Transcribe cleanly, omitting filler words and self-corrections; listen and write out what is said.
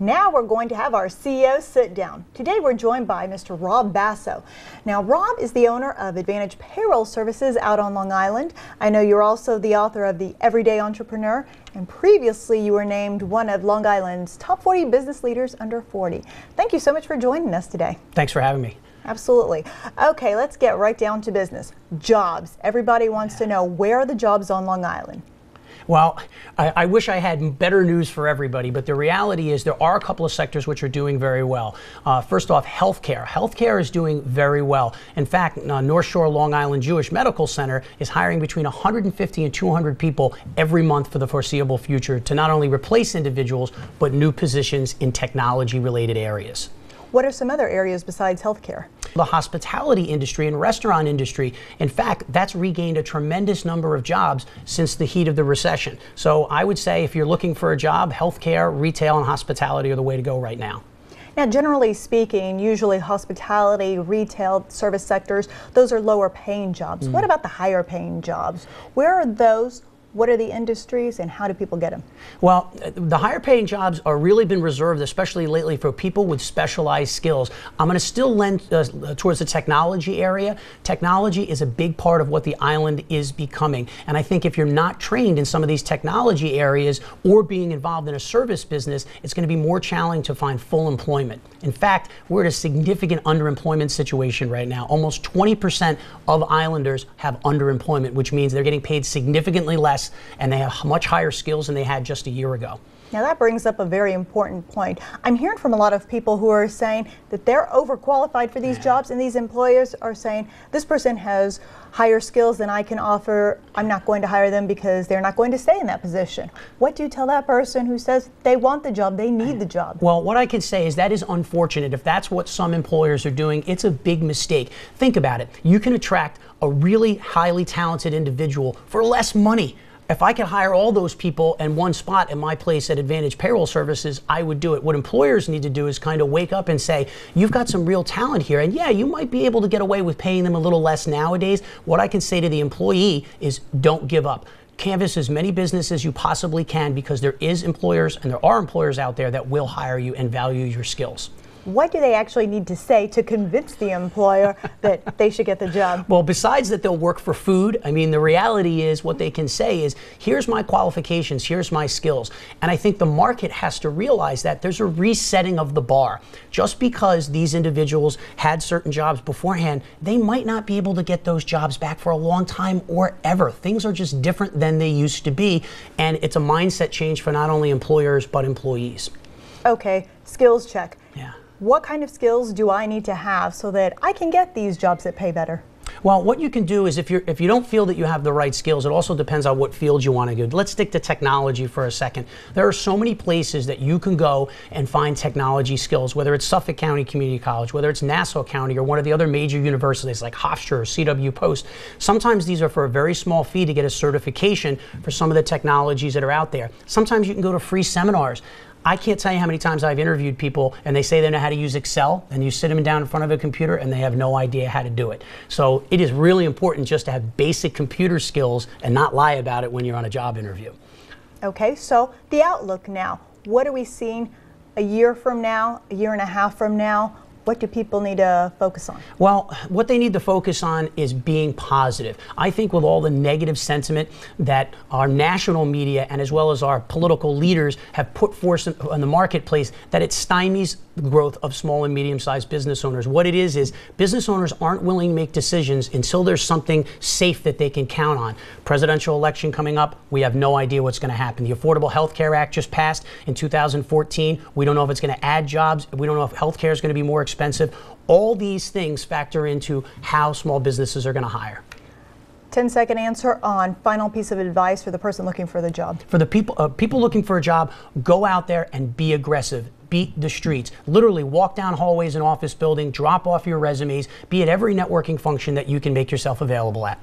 Now we're going to have our CEO sit down. Today we're joined by Mr. Rob Basso. Now Rob is the owner of Advantage Payroll Services out on Long Island. I know you're also the author of The Everyday Entrepreneur, and previously you were named one of Long Island's top 40 business leaders under 40. Thank you so much for joining us today. Thanks for having me. Absolutely. Okay, let's get right down to business. Jobs. Everybody wants to know, where are the jobs on Long Island? Well, I wish I had better news for everybody, but the reality is there are a couple of sectors which are doing very well. First off, healthcare. Healthcare is doing very well. In fact, North Shore Long Island Jewish Medical Center is hiring between 150 and 200 people every month for the foreseeable future to not only replace individuals, but new positions in technology-related areas. What are some other areas besides healthcare? The hospitality industry and restaurant industry, in fact, that's regained a tremendous number of jobs since the heat of the recession. So I would say if you're looking for a job, healthcare, retail, and hospitality are the way to go right now. Now, generally speaking, usually hospitality, retail, service sectors, those are lower paying jobs. What about the higher paying jobs? Where are those? What are the industries and how do people get them? Well, the higher paying jobs are really been reserved, especially lately, for people with specialized skills. I'm going to still lend towards the technology area. Technology is a big part of what the island is becoming. And I think if you're not trained in some of these technology areas or being involved in a service business, it's going to be more challenging to find full employment. In fact, we're at a significant underemployment situation right now. Almost 20% of islanders have underemployment, which means they're getting paid significantly less and they have much higher skills than they had just a year ago. Now that brings up a very important point. I'm hearing from a lot of people who are saying that they're overqualified for these jobs, and these employers are saying this person has higher skills than I can offer. I'm not going to hire them because they're not going to stay in that position. What do you tell that person who says they want the job, they need the job? Well, what I can say is that is unfortunate. If that's what some employers are doing, it's a big mistake. Think about it. You can attract a really highly talented individual for less money. If I could hire all those people in one spot in my place at Advantage Payroll Services, I would do it. What employers need to do is kind of wake up and say, you've got some real talent here, and yeah, you might be able to get away with paying them a little less nowadays. What I can say to the employee is don't give up. Canvass as many businesses as you possibly can, because there is employers and there are employers out there that will hire you and value your skills. What do they actually need to say to convince the employer that they should get the job? Well, besides that they'll work for food, I mean, the reality is what they can say is, here's my qualifications, here's my skills. And I think the market has to realize that there's a resetting of the bar. Just because these individuals had certain jobs beforehand, they might not be able to get those jobs back for a long time or ever. Things are just different than they used to be. And it's a mindset change for not only employers, but employees. Okay, skills check. Yeah. What kind of skills do I need to have so that I can get these jobs that pay better? Well, what you can do is if you don't feel that you have the right skills, it also depends on what field you want to go. Let's stick to technology for a second. There are so many places that you can go and find technology skills, whether it's Suffolk County Community College, whether it's Nassau County, or one of the other major universities like Hofstra or CW Post. Sometimes these are for a very small fee to get a certification for some of the technologies that are out there. Sometimes you can go to free seminars. I can't tell you how many times I've interviewed people and they say they know how to use Excel, and you sit them down in front of a computer and they have no idea how to do it. So it is really important just to have basic computer skills and not lie about it when you're on a job interview. Okay, so the outlook now. What are we seeing a year from now, a year and a half from now? What do people need to focus on? Well, what they need to focus on is being positive. I think with all the negative sentiment that our national media and as well as our political leaders have put forth in the marketplace, that it stymies the growth of small and medium-sized business owners. What it is business owners aren't willing to make decisions until there's something safe that they can count on. Presidential election coming up, we have no idea what's going to happen. The Affordable Health Care Act just passed in 2014. We don't know if it's going to add jobs. We don't know if health care is going to be more expensive. All these things factor into how small businesses are going to hire. 10-second answer on final piece of advice for the person looking for the job. For the people looking for a job, go out there and be aggressive. Beat the streets. Literally walk down hallways in office building, drop off your resumes, be at every networking function that you can make yourself available at.